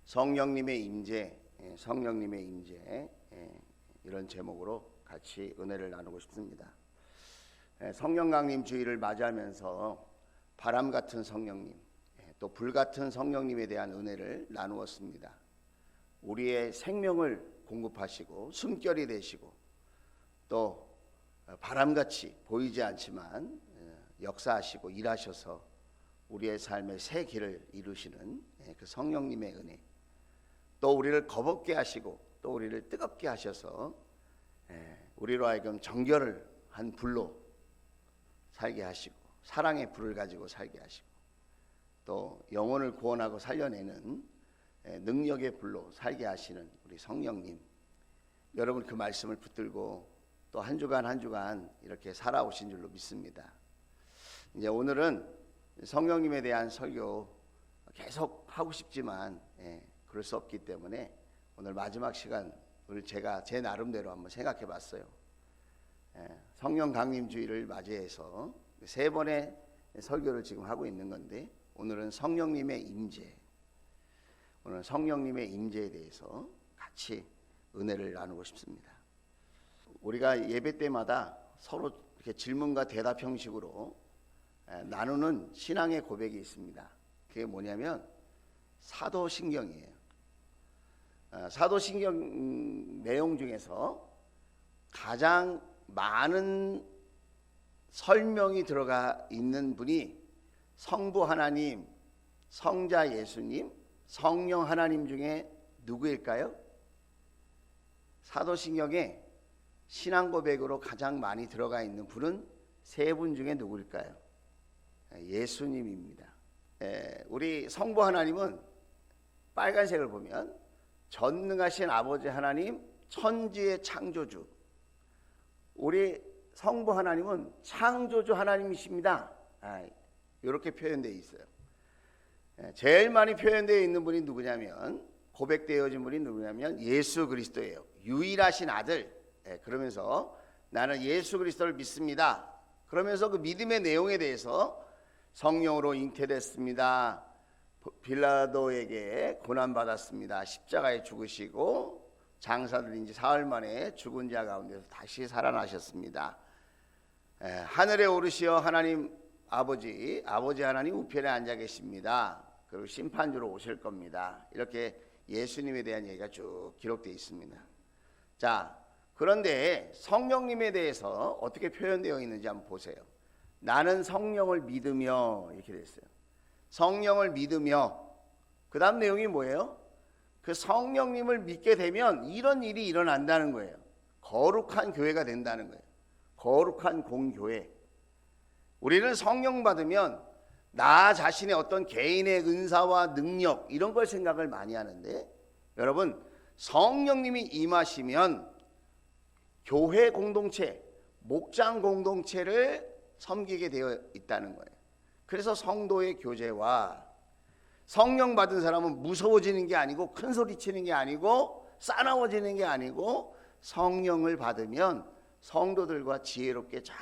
성령님의 임재, 성령님의 임재, 이런 제목으로 같이 은혜를 나누고 싶습니다. 성령 강림 주일을 맞이하면서 바람 같은 성령님, 또 불 같은 성령님에 대한 은혜를 나누었습니다. 우리의 생명을 공급하시고 숨결이 되시고 또 바람같이 보이지 않지만 역사하시고 일하셔서 우리의 삶의 새 길을 이루시는 그 성령님의 은혜, 또 우리를 거벗게 하시고 또 우리를 뜨겁게 하셔서 우리로 하여금 정결을 한 불로 살게 하시고 사랑의 불을 가지고 살게 하시고 또 영혼을 구원하고 살려내는 능력의 불로 살게 하시는 우리 성령님, 여러분 그 말씀을 붙들고 또 한 주간 한 주간 이렇게 살아오신 줄로 믿습니다. 이제 오늘은 성령님에 대한 설교 계속 하고 싶지만 그럴 수 없기 때문에 오늘 마지막 시간을 제가 제 나름대로 한번 생각해 봤어요. 성령 강림 주일을 맞이해서 세 번의 설교를 지금 하고 있는 건데, 오늘은 성령님의 임재, 오늘 성령님의 임재에 대해서 같이 은혜를 나누고 싶습니다. 우리가 예배 때마다 서로 이렇게 질문과 대답 형식으로 나누는 신앙의 고백이 있습니다. 그게 뭐냐면 사도신경이에요. 사도신경 내용 중에서 가장 많은 설명이 들어가 있는 분이 성부 하나님, 성자 예수님, 성령 하나님 중에 누구일까요? 사도신경에 신앙 고백으로 가장 많이 들어가 있는 분은 세 분 중에 누구일까요? 예수님입니다. 우리 성부 하나님은 빨간색을 보면 전능하신 아버지 하나님, 천지의 창조주. 우리 성부 하나님은 창조주 하나님이십니다. 이렇게 표현되어 있어요. 제일 많이 표현되어 있는 분이 누구냐면, 고백되어진 분이 누구냐면 예수 그리스도예요. 유일하신 아들. 그러면서 나는 예수 그리스도를 믿습니다. 그러면서 그 믿음의 내용에 대해서 성령으로 잉태됐습니다. 빌라도에게 고난받았습니다. 십자가에 죽으시고 장사들인 지 사흘 만에 죽은 자 가운데서 다시 살아나셨습니다. 하늘에 오르시어 하나님 아버지 하나님 우편에 앉아 계십니다. 그리고 심판주로 오실 겁니다. 이렇게 예수님에 대한 얘기가 쭉 기록되어 있습니다. 자, 그런데 성령님에 대해서 어떻게 표현되어 있는지 한번 보세요. 나는 성령을 믿으며, 이렇게 됐어요. 성령을 믿으며, 그 다음 내용이 뭐예요? 그 성령님을 믿게 되면 이런 일이 일어난다는 거예요. 거룩한 교회가 된다는 거예요. 거룩한 공교회. 우리는 성령 받으면 나 자신의 어떤 개인의 은사와 능력, 이런 걸 생각을 많이 하는데, 여러분 성령님이 임하시면 교회 공동체, 목장 공동체를 섬기게 되어 있다는 거예요. 그래서 성도의 교제와, 성령 받은 사람은 무서워지는 게 아니고 큰 소리 치는 게 아니고 싸나워지는 게 아니고, 성령을 받으면 성도들과 지혜롭게 잘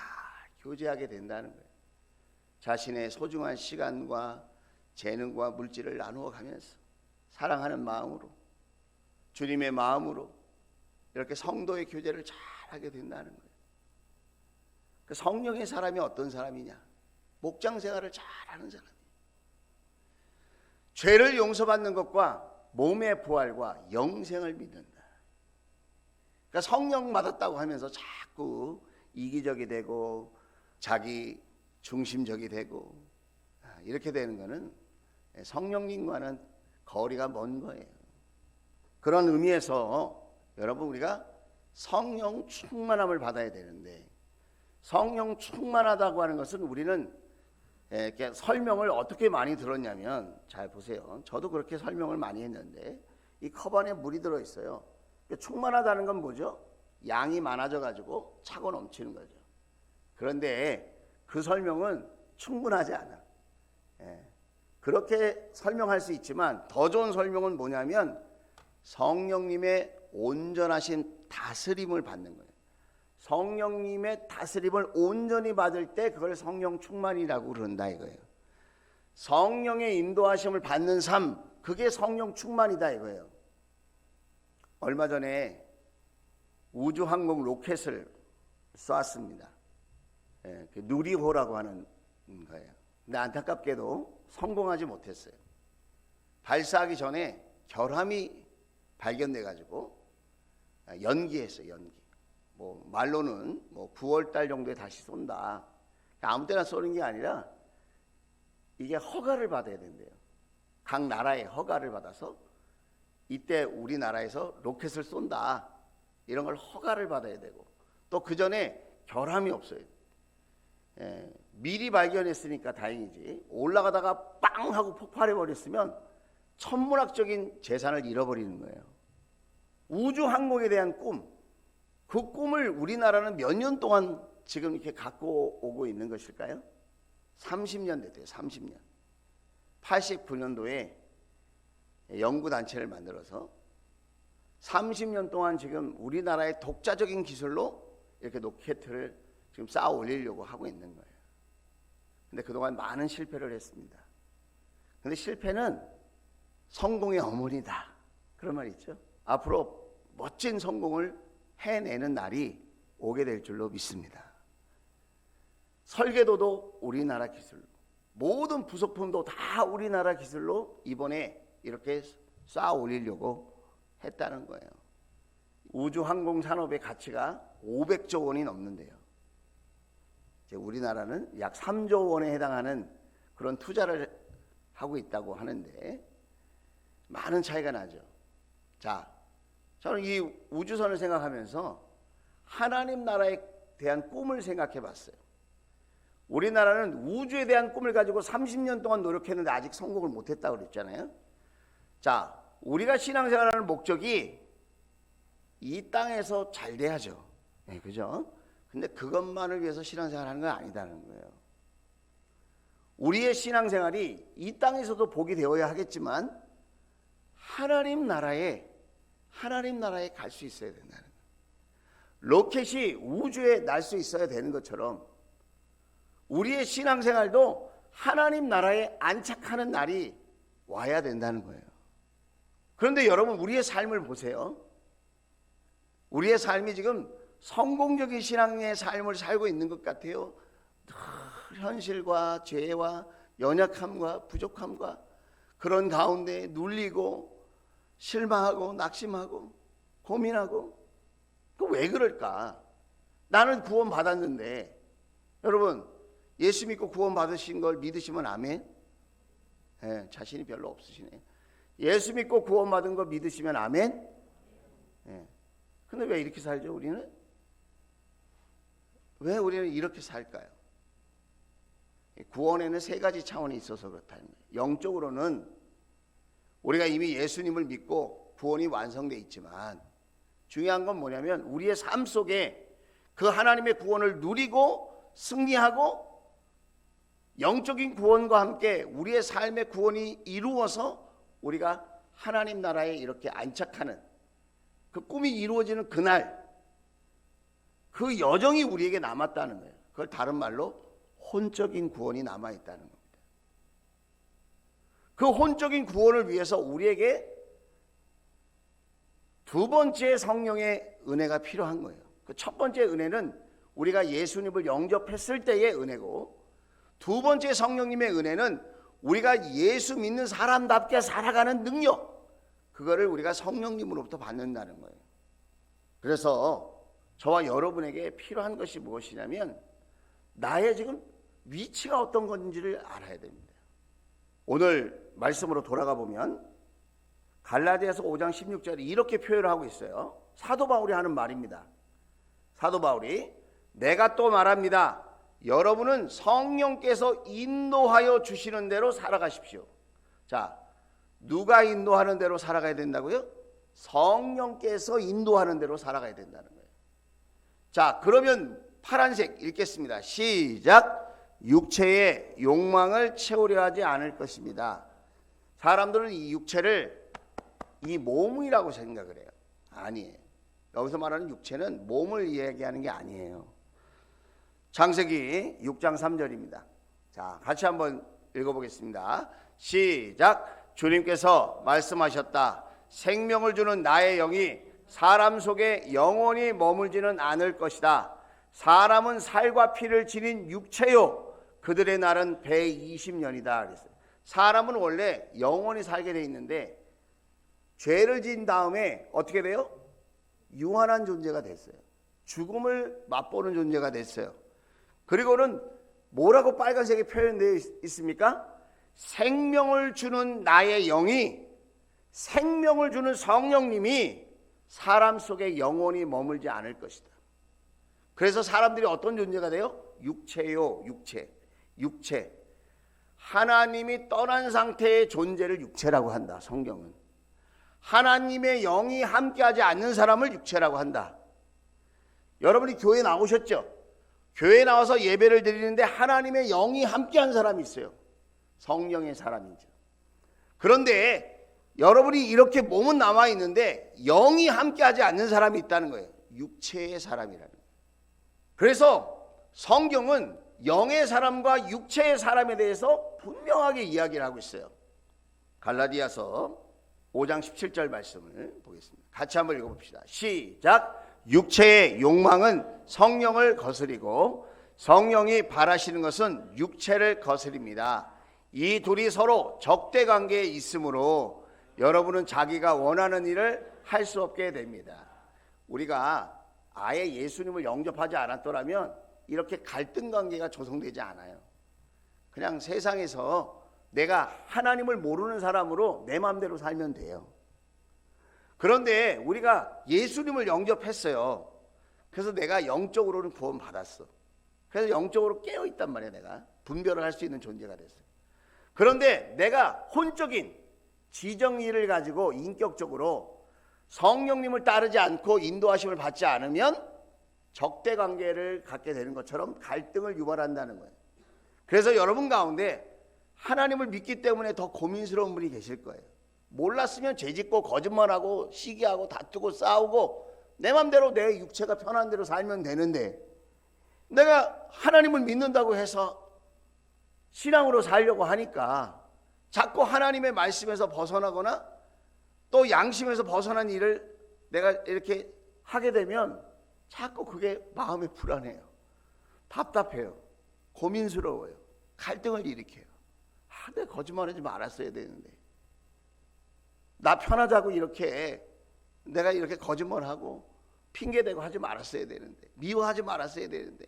교제하게 된다는 거예요. 자신의 소중한 시간과 재능과 물질을 나누어 가면서 사랑하는 마음으로, 주님의 마음으로 이렇게 성도의 교제를 잘 하게 된다는 거예요. 그 성령의 사람이 어떤 사람이냐? 목장 생활을 잘하는 사람이에요. 죄를 용서받는 것과 몸의 부활과 영생을 믿는다. 그러니까 성령 받았다고 하면서 자꾸 이기적이 되고 자기 중심적이 되고 이렇게 되는 것은 성령님과는 거리가 먼 거예요. 그런 의미에서 여러분, 우리가 성령 충만함을 받아야 되는데, 성령 충만하다고 하는 것은 우리는 이렇게 설명을 어떻게 많이 들었냐면, 잘 보세요. 저도 그렇게 설명을 많이 했는데, 이 컵 안에 물이 들어있어요. 충만하다는 건 뭐죠? 양이 많아져 가지고 차고 넘치는 거죠. 그런데 그 설명은 충분하지 않아. 그렇게 설명할 수 있지만 더 좋은 설명은 뭐냐면 성령님의 온전하신 다스림을 받는 거예요. 성령님의 다스림을 온전히 받을 때 그걸 성령 충만이라고 그런다 이거예요. 성령의 인도하심을 받는 삶, 그게 성령 충만이다 이거예요. 얼마 전에 우주항공 로켓을 쐈습니다. 예, 누리호라고 하는 거예요. 근데 안타깝게도 성공하지 못했어요. 발사하기 전에 결함이 발견돼 가지고 연기했어요. 연기. 뭐 말로는 뭐 9월 달 정도에 다시 쏜다. 아무 때나 쏘는 게 아니라 이게 허가를 받아야 된대요. 각 나라의 허가를 받아서 이때 우리나라에서 로켓을 쏜다. 이런 걸 허가를 받아야 되고 또 그 전에 결함이 없어요. 예, 미리 발견했으니까 다행이지. 올라가다가 빵 하고 폭발해 버렸으면 천문학적인 재산을 잃어버리는 거예요. 우주 항공에 대한 꿈, 그 꿈을 우리나라는 몇 년 동안 지금 이렇게 갖고 오고 있는 것일까요? 30년 됐대요. 30년. 89년도에 연구단체를 만들어서 30년 동안 지금 우리나라의 독자적인 기술로 이렇게 로켓을 지금 쌓아 올리려고 하고 있는 거예요. 근데 그동안 많은 실패를 했습니다. 근데 실패는 성공의 어머니다. 그런 말 있죠. 앞으로 멋진 성공을 해내는 날이 오게 될 줄로 믿습니다. 설계도도 우리나라 기술로, 모든 부속품도 다 우리나라 기술로 이번에 이렇게 쌓아 올리려고 했다는 거예요. 우주항공 산업의 가치가 500조 원이 넘는데요. 이제 우리나라는 약 3조 원에 해당하는 그런 투자를 하고 있다고 하는데 많은 차이가 나죠. 자, 저는 이 우주선을 생각하면서 하나님 나라에 대한 꿈을 생각해 봤어요. 우리나라는 우주에 대한 꿈을 가지고 30년 동안 노력했는데 아직 성공을 못했다고 그랬잖아요. 자, 우리가 신앙생활하는 목적이 이 땅에서 잘 돼야죠. 네, 그죠? 근데 그것만을 위해서 신앙생활하는 건 아니다는 거예요. 우리의 신앙생활이 이 땅에서도 복이 되어야 하겠지만 하나님 나라에 갈 수 있어야 된다는 거예요. 로켓이 우주에 날 수 있어야 되는 것처럼 우리의 신앙생활도 하나님 나라에 안착하는 날이 와야 된다는 거예요. 그런데 여러분, 우리의 삶을 보세요. 우리의 삶이 지금 성공적인 신앙의 삶을 살고 있는 것 같아요. 늘 현실과 죄와 연약함과 부족함과 그런 가운데 눌리고 실망하고 낙심하고 고민하고, 그 왜 그럴까? 나는 구원 받았는데, 여러분 예수 믿고 구원 받으신 걸 믿으시면 아멘? 네, 자신이 별로 없으시네. 예수 믿고 구원 받은 거 믿으시면 아멘? 네. 근데 왜 이렇게 살죠? 우리는? 왜 우리는 이렇게 살까요? 구원에는 세 가지 차원이 있어서 그렇다는 거예요. 영적으로는 우리가 이미 예수님을 믿고 구원이 완성되어 있지만 중요한 건 뭐냐면 우리의 삶 속에 그 하나님의 구원을 누리고 승리하고 영적인 구원과 함께 우리의 삶의 구원이 이루어서 우리가 하나님 나라에 이렇게 안착하는 그 꿈이 이루어지는 그날, 그 여정이 우리에게 남았다는 거예요. 그걸 다른 말로 혼적인 구원이 남아있다는 겁니다. 그 혼적인 구원을 위해서 우리에게 두 번째 성령의 은혜가 필요한 거예요. 그 첫 번째 은혜는 우리가 예수님을 영접했을 때의 은혜고, 두 번째 성령님의 은혜는 우리가 예수 믿는 사람답게 살아가는 능력, 그거를 우리가 성령님으로부터 받는다는 거예요. 그래서 저와 여러분에게 필요한 것이 무엇이냐면 나의 지금 위치가 어떤 건지를 알아야 됩니다. 오늘 말씀으로 돌아가 보면 갈라디아서 5장 16절에 이렇게 표현을 하고 있어요. 사도 바울이 하는 말입니다. 사도 바울이 내가 또 말합니다. 여러분은 성령께서 인도하여 주시는 대로 살아가십시오. 자, 누가 인도하는 대로 살아가야 된다고요? 성령께서 인도하는 대로 살아가야 된다는 거예요. 자, 그러면 파란색 읽겠습니다. 시작. 육체의 욕망을 채우려 하지 않을 것입니다. 사람들은 이 육체를 이 몸이라고 생각을 해요. 아니에요. 여기서 말하는 육체는 몸을 이야기하는 게 아니에요. 창세기 6장 3절입니다. 자, 같이 한번 읽어보겠습니다. 시작. 주님께서 말씀하셨다. 생명을 주는 나의 영이 사람 속에 영원히 머물지는 않을 것이다. 사람은 살과 피를 지닌 육체요, 그들의 날은 120년이다 그랬어요. 사람은 원래 영원히 살게 돼 있는데 죄를 지은 다음에 어떻게 돼요? 유한한 존재가 됐어요. 죽음을 맛보는 존재가 됐어요. 그리고는 뭐라고 빨간색에 표현되어 있습니까? 생명을 주는 나의 영이, 생명을 주는 성령님이 사람 속에 영원히 머물지 않을 것이다. 그래서 사람들이 어떤 존재가 돼요? 육체요, 육체. 하나님이 떠난 상태의 존재를 육체라고 한다. 성경은 하나님의 영이 함께하지 않는 사람을 육체라고 한다. 여러분이 교회 나오셨죠? 교회 나와서 예배를 드리는데 하나님의 영이 함께한 사람이 있어요. 성령의 사람이죠. 그런데 여러분이 이렇게 몸은 남아 있는데 영이 함께하지 않는 사람이 있다는 거예요. 육체의 사람이라는 거예요. 그래서 성경은 영의 사람과 육체의 사람에 대해서 분명하게 이야기를 하고 있어요. 갈라디아서 5장 17절 말씀을 보겠습니다. 같이 한번 읽어봅시다. 시작. 육체의 욕망은 성령을 거스리고 성령이 바라시는 것은 육체를 거스립니다. 이 둘이 서로 적대 관계에 있으므로 여러분은 자기가 원하는 일을 할 수 없게 됩니다. 우리가 아예 예수님을 영접하지 않았더라면 이렇게 갈등 관계가 조성되지 않아요. 그냥 세상에서 내가 하나님을 모르는 사람으로 내 마음대로 살면 돼요. 그런데 우리가 예수님을 영접했어요. 그래서 내가 영적으로는 구원 받았어. 그래서 영적으로 깨어 있단 말이야. 내가 분별을 할 수 있는 존재가 됐어요. 그런데 내가 혼적인 지정의를 가지고 인격적으로 성령님을 따르지 않고 인도하심을 받지 않으면 적대 관계를 갖게 되는 것처럼 갈등을 유발한다는 거예요. 그래서 여러분 가운데 하나님을 믿기 때문에 더 고민스러운 분이 계실 거예요. 몰랐으면 죄짓고 거짓말하고 시기하고 다투고 싸우고 내 맘대로 내 육체가 편한 대로 살면 되는데, 내가 하나님을 믿는다고 해서 신앙으로 살려고 하니까 자꾸 하나님의 말씀에서 벗어나거나 또 양심에서 벗어난 일을 내가 이렇게 하게 되면 자꾸 그게 마음이 불안해요. 답답해요. 고민스러워요. 갈등을 일으켜요. 내가 거짓말하지 말았어야 되는데, 나 편하자고 이렇게 내가 이렇게 거짓말하고 핑계대고 하지 말았어야 되는데, 미워하지 말았어야 되는데,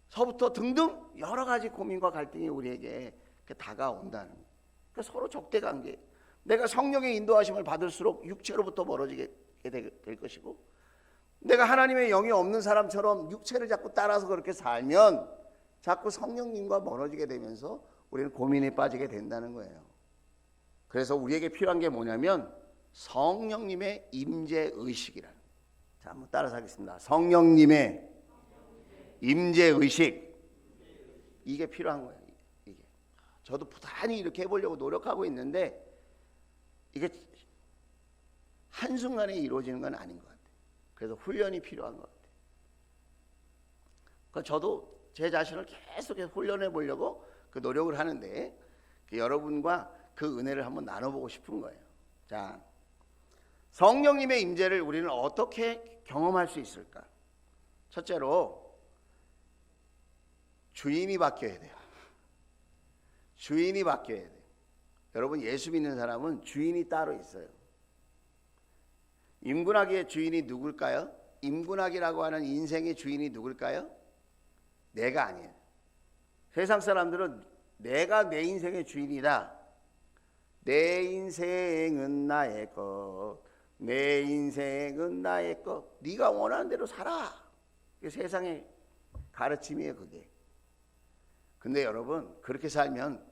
서부터 등등 여러 가지 고민과 갈등이 우리에게 다가온다는 거예요. 그러니까 서로 적대관계. 내가 성령의 인도하심을 받을수록 육체로부터 멀어지게 될 것이고, 내가 하나님의 영이 없는 사람처럼 육체를 자꾸 따라서 그렇게 살면 자꾸 성령님과 멀어지게 되면서 우리는 고민에 빠지게 된다는 거예요. 그래서 우리에게 필요한 게 뭐냐면 성령님의 임재의식이라는 거예요. 자, 한번 따라서 하겠습니다. 성령님의 임재의식. 이게 필요한 거예요. 이게. 저도 부단히 이렇게 해보려고 노력하고 있는데 이게 한순간에 이루어지는 건 아닌 것 같아요. 그래서 훈련이 필요한 것 같아요. 그러니까 저도 제 자신을 계속해서 훈련해 보려고 그 노력을 하는데 여러분과 그 은혜를 한번 나눠보고 싶은 거예요. 자, 성령님의 임재를 우리는 어떻게 경험할 수 있을까? 첫째로 주인이 바뀌어야 돼요. 주인이 바뀌어야 돼요. 여러분, 예수 믿는 사람은 주인이 따로 있어요. 임군하기의 주인이 누굴까요? 임군하기라고 하는 인생의 주인이 누굴까요? 내가 아니에요. 세상 사람들은 내가 내 인생의 주인이다. 내 인생은 나의 것. 내 인생은 나의 것. 네가 원하는 대로 살아. 그게 세상의 가르침이에요, 그게. 근데 여러분, 그렇게 살면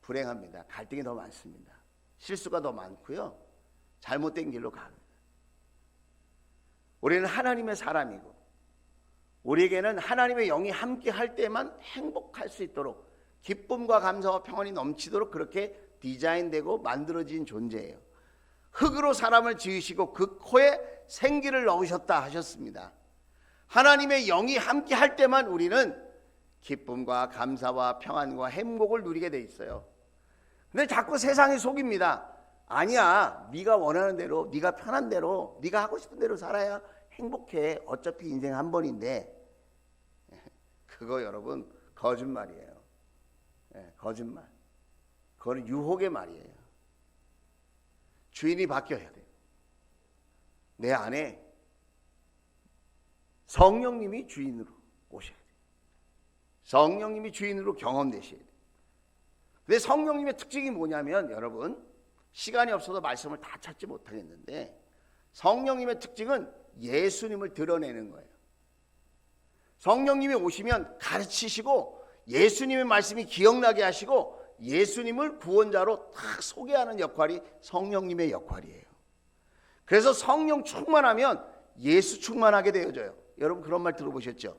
불행합니다. 갈등이 더 많습니다. 실수가 더 많고요. 잘못된 길로 갑니다. 우리는 하나님의 사람이고 우리에게는 하나님의 영이 함께 할 때만 행복할 수 있도록 기쁨과 감사와 평안이 넘치도록 그렇게 디자인되고 만들어진 존재예요. 흙으로 사람을 지으시고 그 코에 생기를 넣으셨다 하셨습니다. 하나님의 영이 함께 할 때만 우리는 기쁨과 감사와 평안과 행복을 누리게 돼 있어요. 근데 자꾸 세상이 속입니다. 아니야, 네가 원하는 대로, 네가 편한 대로, 네가 하고 싶은 대로 살아야 행복해. 어차피 인생 한 번인데. 그거 여러분 거짓말이에요. 거짓말. 그거는 유혹의 말이에요. 주인이 바뀌어야 돼요. 내 안에 성령님이 주인으로 오셔야 돼요. 성령님이 주인으로 경험되셔야 돼요. 근데 성령님의 특징이 뭐냐면 여러분, 시간이 없어서 말씀을 다 찾지 못하겠는데, 성령님의 특징은 예수님을 드러내는 거예요. 성령님이 오시면 가르치시고 예수님의 말씀이 기억나게 하시고 예수님을 구원자로 딱 소개하는 역할이 성령님의 역할이에요. 그래서 성령 충만하면 예수 충만하게 되어져요. 여러분 그런 말 들어보셨죠?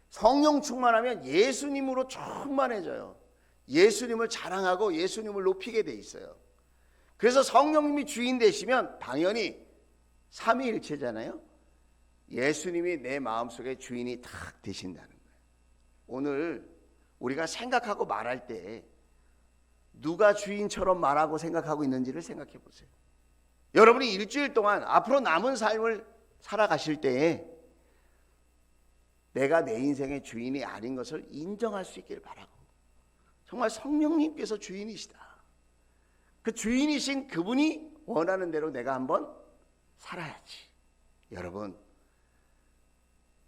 성령 충만하면 예수님으로 충만해져요. 예수님을 자랑하고 예수님을 높이게 돼 있어요. 그래서 성령님이 주인 되시면 당연히 삼위일체잖아요. 예수님이 내 마음속에 주인이 탁 되신다는 거예요. 오늘 우리가 생각하고 말할 때 누가 주인처럼 말하고 생각하고 있는지를 생각해 보세요. 여러분이 일주일 동안 앞으로 남은 삶을 살아가실 때에 내가 내 인생의 주인이 아닌 것을 인정할 수 있기를 바라고, 정말 성령님께서 주인이시다, 그 주인이신 그분이 원하는 대로 내가 한번 살아야지.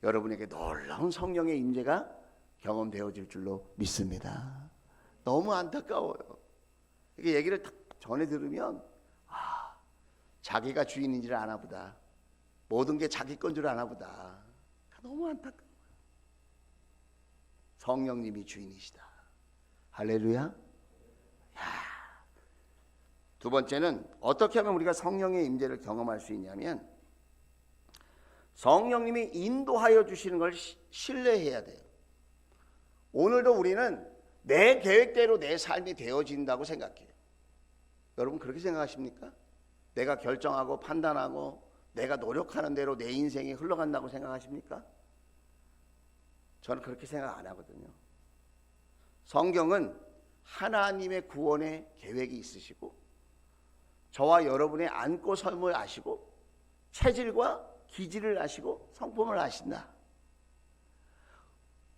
여러분에게 놀라운 성령의 임재가 경험되어질 줄로 믿습니다. 너무 안타까워요. 이게 얘기를 딱 전에 들으면 자기가 주인인 줄 아나 보다, 모든 게 자기 건 줄 아나 보다. 너무 안타까워요. 성령님이 주인이시다. 할렐루야. 두 번째는 어떻게 하면 우리가 성령의 임재를 경험할 수 있냐면, 성령님이 인도하여 주시는 걸 신뢰해야 돼요. 오늘도 우리는 내 계획대로 내 삶이 되어진다고 생각해요. 여러분 그렇게 생각하십니까? 내가 결정하고 판단하고 내가 노력하는 대로 내 인생이 흘러간다고 생각하십니까? 저는 그렇게 생각 안 하거든요. 성경은 하나님의 구원의 계획이 있으시고 저와 여러분의 안고 삶을 아시고 체질과 기질을 아시고 성품을 아신다.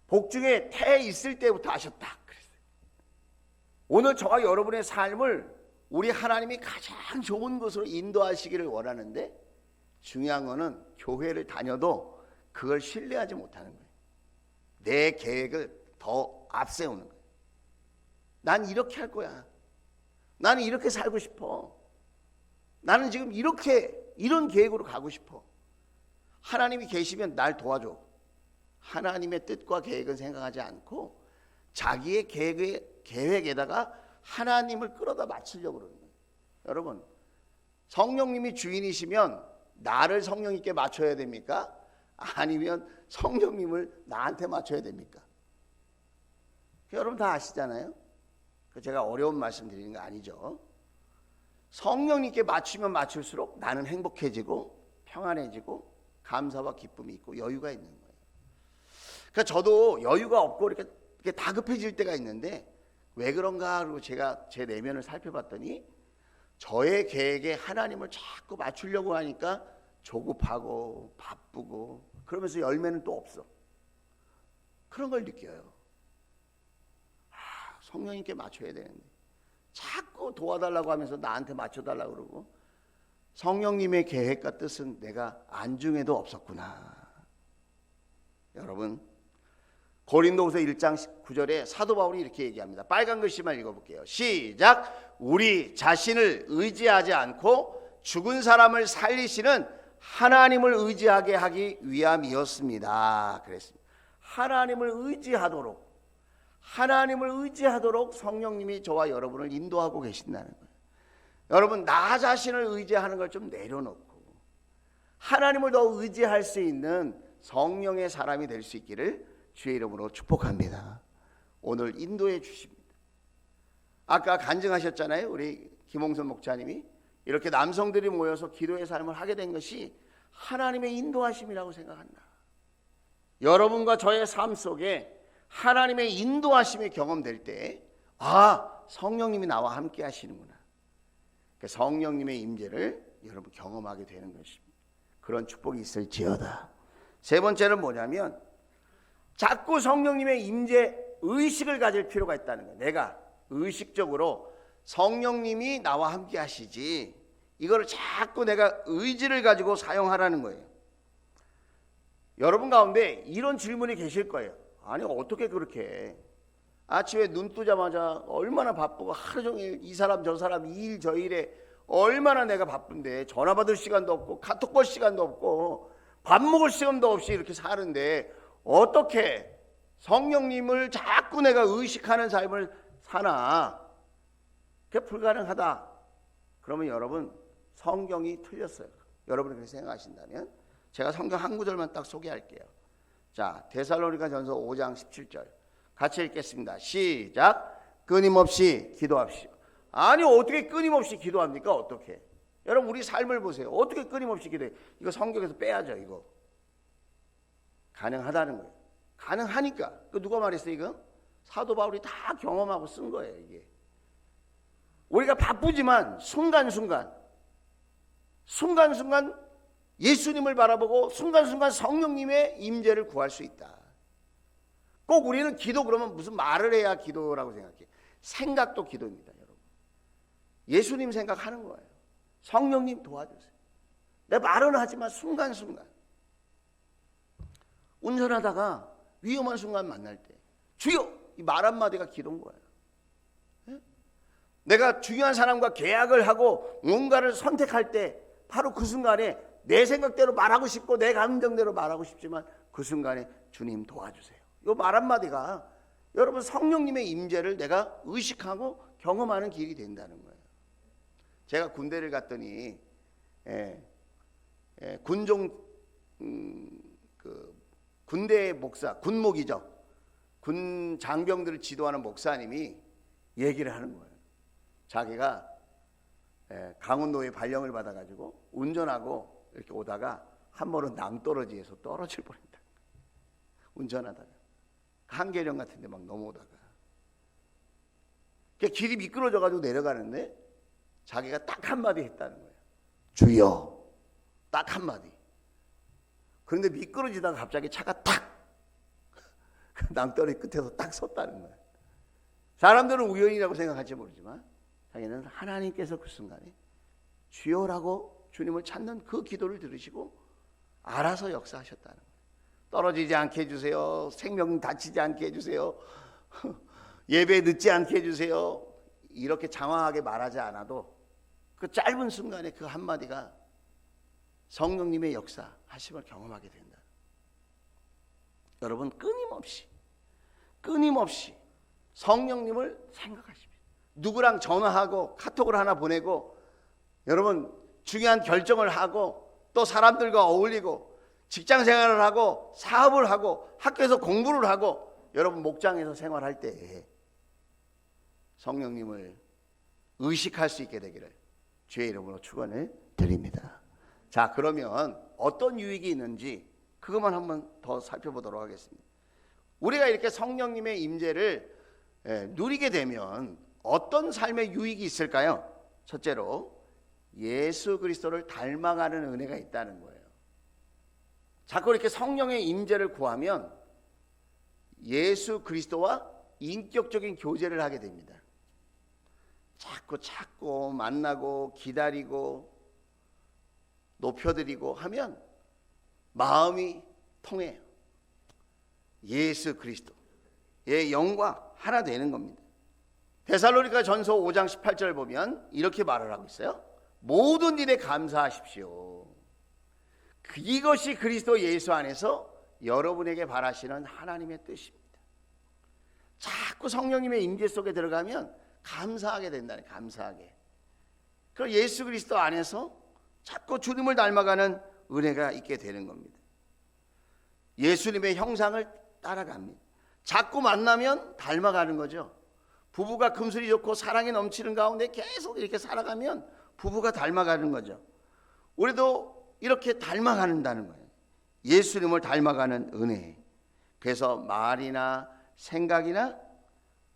복중에 태에 있을 때부터 아셨다 그랬어요. 오늘 저와 여러분의 삶을 우리 하나님이 가장 좋은 것으로 인도하시기를 원하는데, 중요한 거는 교회를 다녀도 그걸 신뢰하지 못하는 거예요. 내 계획을 더 앞세우는 거예요. 난 이렇게 할 거야. 나는 이렇게 살고 싶어. 나는 지금 이런 계획으로 가고 싶어. 하나님이 계시면 날 도와줘. 하나님의 뜻과 계획은 생각하지 않고 자기의 계획에다가 하나님을 끌어다 맞추려고 그러는 거예요. 여러분, 성령님이 주인이시면 나를 성령님께 맞춰야 됩니까? 아니면 성령님을 나한테 맞춰야 됩니까? 여러분 다 아시잖아요. 제가 어려운 말씀 드리는 거 아니죠. 성령님께 맞추면 맞출수록 나는 행복해지고 평안해지고 감사와 기쁨이 있고 여유가 있는 거예요. 그러니까 저도 여유가 없고 이렇게 다급해질 때가 있는데 왜 그런가 하고 제가 제 내면을 살펴봤더니 저의 계획에 하나님을 자꾸 맞추려고 하니까 조급하고 바쁘고 그러면서 열매는 또 없어. 그런 걸 느껴요. 성령님께 맞춰야 되는데 자꾸 도와달라고 하면서 나한테 맞춰달라고 그러고 성령님의 계획과 뜻은 내가 안중에도 없었구나. 여러분, 고린도후서 1장 9절에 사도 바울이 이렇게 얘기합니다. 빨간 글씨만 읽어볼게요. 시작. 우리 자신을 의지하지 않고 죽은 사람을 살리시는 하나님을 의지하게 하기 위함이었습니다. 그랬습니다. 하나님을 의지하도록 성령님이 저와 여러분을 인도하고 계신다는 거예요. 여러분, 나 자신을 의지하는 걸 좀 내려놓고 하나님을 더 의지할 수 있는 성령의 사람이 될 수 있기를 주의 이름으로 축복합니다. 오늘 인도해 주십니다. 아까 간증하셨잖아요. 우리 김홍선 목사님이 이렇게 남성들이 모여서 기도의 삶을 하게 된 것이 하나님의 인도하심이라고 생각한다. 여러분과 저의 삶 속에 하나님의 인도하심이 경험될 때 성령님이 나와 함께 하시는구나. 성령님의 임재를 여러분 경험하게 되는 것입니다. 그런 축복이 있을지어다. 세 번째는 뭐냐면 자꾸 성령님의 임재 의식을 가질 필요가 있다는 거예요. 내가 의식적으로 성령님이 나와 함께 하시지, 이거를 자꾸 내가 의지를 가지고 사용하라는 거예요. 여러분 가운데 이런 질문이 계실 거예요. 아니 어떻게 그렇게 해? 아침에 눈 뜨자마자 얼마나 바쁘고 하루 종일 이 사람 저 사람 이 일 저 일에 얼마나 내가 바쁜데 전화 받을 시간도 없고 카톡 볼 시간도 없고 밥 먹을 시간도 없이 이렇게 사는데 어떻게 성령님을 자꾸 내가 의식하는 삶을 사나? 그게 불가능하다. 그러면 여러분 성경이 틀렸어요. 여러분이 그렇게 생각하신다면 제가 성경 한 구절만 딱 소개할게요. 자, 데살로니가전서 5장 17절 같이 읽겠습니다. 시작. 끊임없이 기도합시오. 아니 어떻게 끊임없이 기도합니까? 어떻게? 여러분 우리 삶을 보세요. 어떻게 끊임없이 기도해? 이거 성경에서 빼야죠. 이거 가능하다는 거예요. 가능하니까. 그 누가 말했어요? 이거 사도 바울이 다 경험하고 쓴 거예요. 이게 우리가 바쁘지만 순간순간 예수님을 바라보고 순간순간 성령님의 임재를 구할 수 있다. 꼭 우리는 기도 그러면 무슨 말을 해야 기도라고 생각해. 생각도 기도입니다. 여러분 예수님 생각하는 거예요. 성령님 도와주세요. 내 말은 하지만 순간순간 운전하다가 위험한 순간 만날 때 주여 이 말 한마디가 기도인 거예요. 네? 내가 중요한 사람과 계약을 하고 뭔가를 선택할 때 바로 그 순간에 내 생각대로 말하고 싶고 내 감정대로 말하고 싶지만 그 순간에 주님 도와주세요. 이 말 한마디가 여러분 성령님의 임재를 내가 의식하고 경험하는 길이 된다는 거예요. 제가 군대를 갔더니 군대 목사, 군목이죠. 군 장병들을 지도하는 목사님이 얘기를 하는 거예요. 자기가 강원도에 발령을 받아가지고 운전하고 이렇게 오다가 한 번은 낭떠러지에서 떨어질 뻔했다. 운전하다가 한계령 같은데 막 넘어오다가 길이 미끄러져가지고 내려가는데 자기가 딱 한마디 했다는 거예요. 주여. 딱 한마디. 그런데 미끄러지다가 갑자기 차가 탁 낭떠러지 끝에서 딱 섰다는 거예요. 사람들은 우연이라고 생각할지 모르지만 자기는 하나님께서 그 순간에 주여라고 주님을 찾는 그 기도를 들으시고 알아서 역사하셨다는 거예요. 떨어지지 않게 해주세요. 생명 다치지 않게 해주세요. 예배 늦지 않게 해주세요. 이렇게 장황하게 말하지 않아도 그 짧은 순간에 그 한마디가 성령님의 역사하심을 경험하게 된다. 여러분 끊임없이 성령님을 생각하십시오. 누구랑 전화하고 카톡을 하나 보내고 여러분 중요한 결정을 하고 또 사람들과 어울리고 직장 생활을 하고 사업을 하고 학교에서 공부를 하고 여러분 목장에서 생활할 때 성령님을 의식할 수 있게 되기를 주의 이름으로 축원을 드립니다. 자, 그러면 어떤 유익이 있는지 그것만 한번 더 살펴보도록 하겠습니다. 우리가 이렇게 성령님의 임재를 누리게 되면 어떤 삶의 유익이 있을까요? 첫째로 예수 그리스도를 닮아가는 은혜가 있다는 거예요. 자꾸 이렇게 성령의 임재를 구하면 예수 그리스도와 인격적인 교제를 하게 됩니다. 자꾸 만나고 기다리고 높여드리고 하면 마음이 통해요. 예수 그리스도의 영과 하나 되는 겁니다. 데살로니가 전서 5장 18절을 보면 이렇게 말을 하고 있어요. 모든 일에 감사하십시오. 이것이 그리스도 예수 안에서 여러분에게 바라시는 하나님의 뜻입니다. 자꾸 성령님의 임재 속에 들어가면 감사하게 된다는, 감사하게. 그럼 예수 그리스도 안에서 자꾸 주님을 닮아가는 은혜가 있게 되는 겁니다. 예수님의 형상을 따라갑니다. 자꾸 만나면 닮아가는 거죠. 부부가 금슬이 좋고 사랑이 넘치는 가운데 계속 이렇게 살아가면 부부가 닮아가는 거죠. 우리도 이렇게 닮아간다는 거예요. 예수님을 닮아가는 은혜. 그래서 말이나 생각이나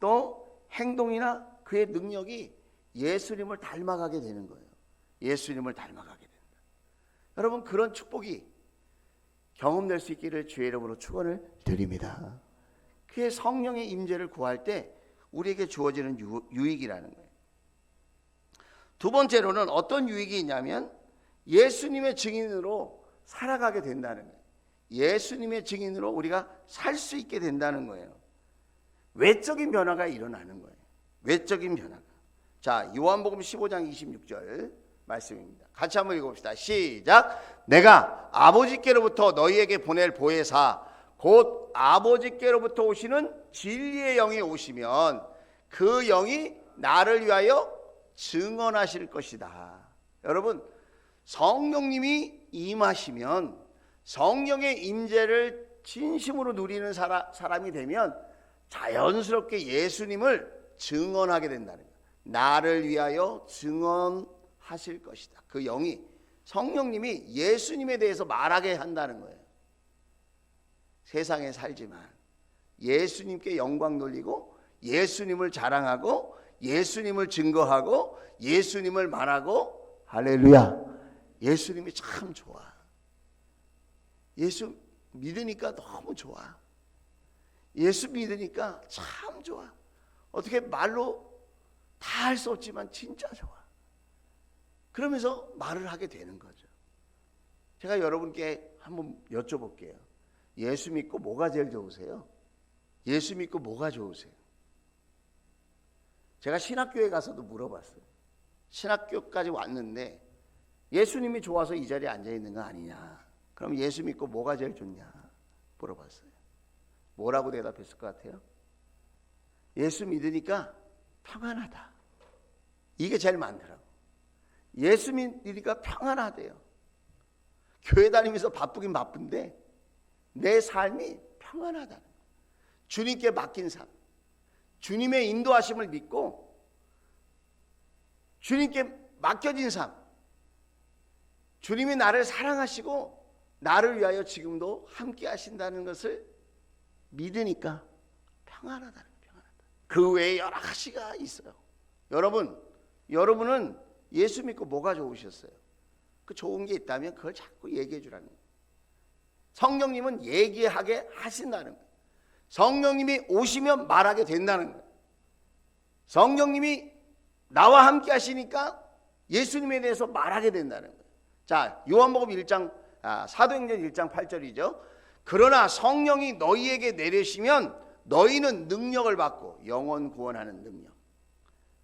또 행동이나 그의 능력이 예수님을 닮아가게 되는 거예요. 예수님을 닮아가게 된다. 여러분, 그런 축복이 경험될 수 있기를 주의 이름으로 축원을 드립니다. 그의 성령의 임재를 구할 때 우리에게 주어지는 유익이라는 거예요. 두 번째로는 어떤 유익이 있냐면 예수님의 증인으로 살아가게 된다는 거예요. 예수님의 증인으로 우리가 살 수 있게 된다는 거예요. 외적인 변화가 일어나는 거예요. 외적인 변화가. 자, 요한복음 15장 26절 말씀입니다. 같이 한번 읽어봅시다. 시작. 내가 아버지께로부터 너희에게 보낼 보혜사 곧 아버지께로부터 오시는 진리의 영이 오시면 그 영이 나를 위하여 증언하실 것이다. 여러분, 성령님이 임하시면 성령의 임재를 진심으로 누리는 사람이 되면 자연스럽게 예수님을 증언하게 된다는 거예요. 나를 위하여 증언하실 것이다. 그 영이, 성령님이 예수님에 대해서 말하게 한다는 거예요. 세상에 살지만 예수님께 영광 돌리고 예수님을 자랑하고 예수님을 증거하고 예수님을 말하고, 할렐루야, 예수님이 참 좋아. 예수 믿으니까 너무 좋아. 예수 믿으니까 참 좋아. 어떻게 말로 다 할 수 없지만 진짜 좋아. 그러면서 말을 하게 되는 거죠. 제가 여러분께 한번 여쭤볼게요. 예수 믿고 뭐가 제일 좋으세요? 예수 믿고 뭐가 좋으세요? 제가 신학교에 가서도 물어봤어요. 신학교까지 왔는데 예수님이 좋아서 이 자리에 앉아 있는 거 아니냐. 그럼 예수 믿고 뭐가 제일 좋냐 물어봤어요. 뭐라고 대답했을 것 같아요? 예수 믿으니까 평안하다. 이게 제일 많더라고. 예수 믿으니까 평안하대요. 교회 다니면서 바쁘긴 바쁜데 내 삶이 평안하다는 거예요. 주님께 맡긴 삶, 주님의 인도하심을 믿고 주님께 맡겨진 삶, 주님이 나를 사랑하시고 나를 위하여 지금도 함께 하신다는 것을 믿으니까 평안하다는 거예요. 평안하다. 그 외에 여러 가지가 있어요. 여러분은 예수 믿고 뭐가 좋으셨어요? 그 좋은 게 있다면 그걸 자꾸 얘기해 주라는 거예요. 성령님은 얘기하게 하신다는 거예요. 성령님이 오시면 말하게 된다는 거예요. 성령님이 나와 함께 하시니까 예수님에 대해서 말하게 된다는 거예요. 자, 요한복음 1장 사도행전 1장 8절이죠. 그러나 성령이 너희에게 내리시면 너희는 능력을 받고, 영혼 구원하는 능력,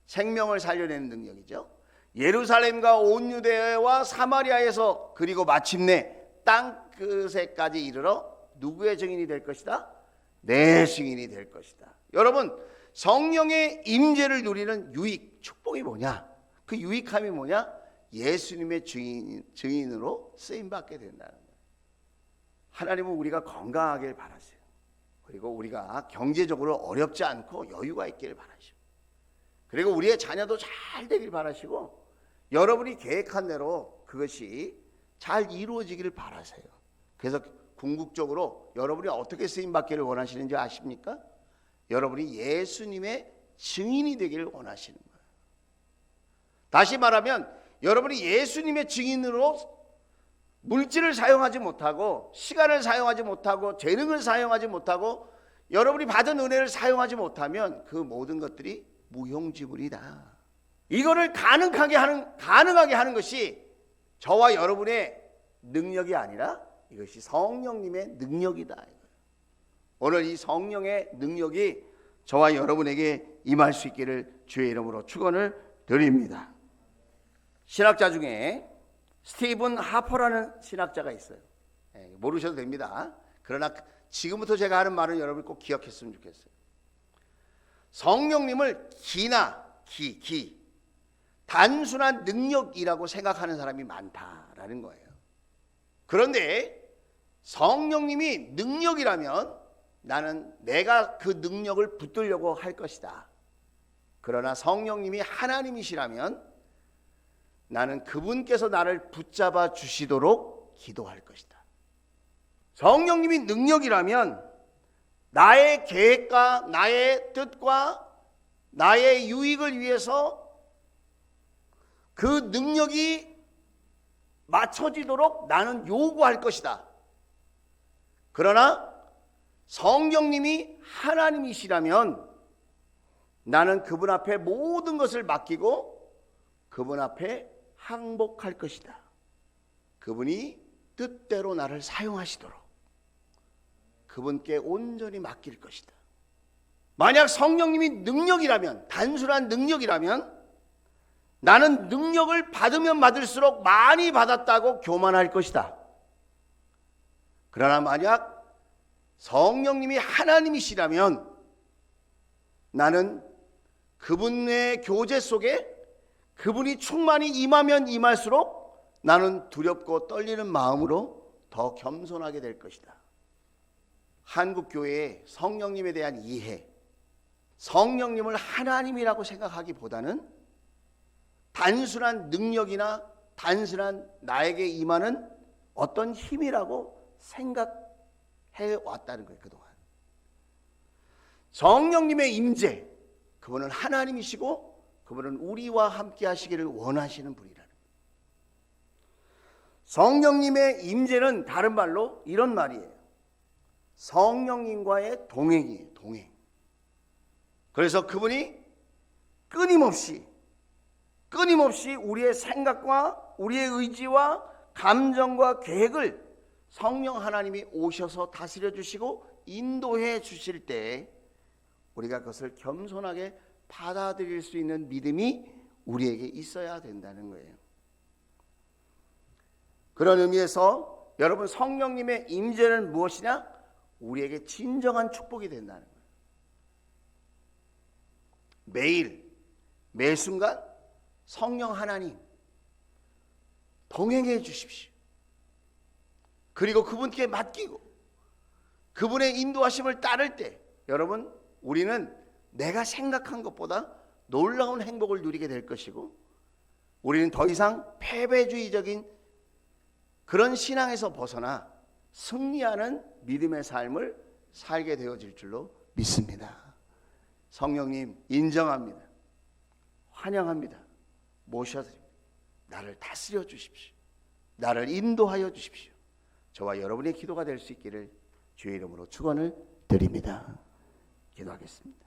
생명을 살려내는 능력이죠. 예루살렘과 온 유대와 사마리아에서 그리고 마침내 땅 끝에까지 이르러 누구의 증인이 될 것이다? 내 증인이 될 것이다. 여러분, 성령의 임재를 누리는 유익, 축복이 뭐냐? 그 유익함이 뭐냐? 예수님의 증인으로 쓰임받게 된다는 거예요. 하나님은 우리가 건강하길 바라세요. 그리고 우리가 경제적으로 어렵지 않고 여유가 있기를 바라시고, 그리고 우리의 자녀도 잘 되길 바라시고, 여러분이 계획한 대로 그것이 잘 이루어지기를 바라세요. 그래서 궁극적으로 여러분이 어떻게 쓰임받기를 원하시는지 아십니까? 여러분이 예수님의 증인이 되기를 원하시는 거예요. 다시 말하면 여러분이 예수님의 증인으로 물질을 사용하지 못하고, 시간을 사용하지 못하고, 재능을 사용하지 못하고, 여러분이 받은 은혜를 사용하지 못하면 그 모든 것들이 무용지물이다. 이거를 가능하게 하는 것이 저와 여러분의 능력이 아니라 이것이 성령님의 능력이다. 오늘 이 성령의 능력이 저와 여러분에게 임할 수 있기를 주의 이름으로 축원을 드립니다. 신학자 중에 스티븐 하퍼라는 신학자가 있어요. 모르셔도 됩니다. 그러나 지금부터 제가 하는 말은 여러분이 꼭 기억했으면 좋겠어요. 성령님을 단순한 능력이라고 생각하는 사람이 많다라는 거예요. 그런데 성령님이 능력이라면 나는 내가 그 능력을 붙들려고 할 것이다. 그러나 성령님이 하나님이시라면 나는 그분께서 나를 붙잡아 주시도록 기도할 것이다. 성령님이 능력이라면 나의 계획과 나의 뜻과 나의 유익을 위해서 그 능력이 맞춰지도록 나는 요구할 것이다. 그러나 성령님이 하나님이시라면 나는 그분 앞에 모든 것을 맡기고 그분 앞에 항복할 것이다. 그분이 뜻대로 나를 사용하시도록 그분께 온전히 맡길 것이다. 만약 성령님이 능력이라면, 단순한 능력이라면 나는 능력을 받으면 받을수록 많이 받았다고 교만할 것이다. 그러나 만약 성령님이 하나님이시라면 나는 그분의 교제 속에 그분이 충만히 임하면 임할수록 나는 두렵고 떨리는 마음으로 더 겸손하게 될 것이다. 한국교회의 성령님에 대한 이해, 성령님을 하나님이라고 생각하기보다는 단순한 능력이나 단순한 나에게 임하는 어떤 힘이라고 생각해 왔다는 거예요. 그동안 성령님의 임재, 그분은 하나님이시고 그분은 우리와 함께 하시기를 원하시는 분이라는 거예요. 성령님의 임재는 다른 말로 이런 말이에요. 성령님과의 동행이에요. 동행. 그래서 그분이 끊임없이 우리의 생각과 우리의 의지와 감정과 계획을 성령 하나님이 오셔서 다스려 주시고 인도해 주실 때 우리가 그것을 겸손하게 받아들일 수 있는 믿음이 우리에게 있어야 된다는 거예요. 그런 의미에서 여러분, 성령님의 임재는 무엇이냐? 우리에게 진정한 축복이 된다는 거예요. 매일 매순간 성령 하나님 동행해 주십시오. 그리고 그분께 맡기고 그분의 인도하심을 따를 때 여러분, 우리는 내가 생각한 것보다 놀라운 행복을 누리게 될 것이고 우리는 더 이상 패배주의적인 그런 신앙에서 벗어나 승리하는 믿음의 삶을 살게 되어질 줄로 믿습니다. 성령님 인정합니다. 환영합니다. 모셔드립니다. 나를 다스려 주십시오. 나를 인도하여 주십시오. 저와 여러분의 기도가 될 수 있기를 주의 이름으로 축원을 드립니다. 기도하겠습니다.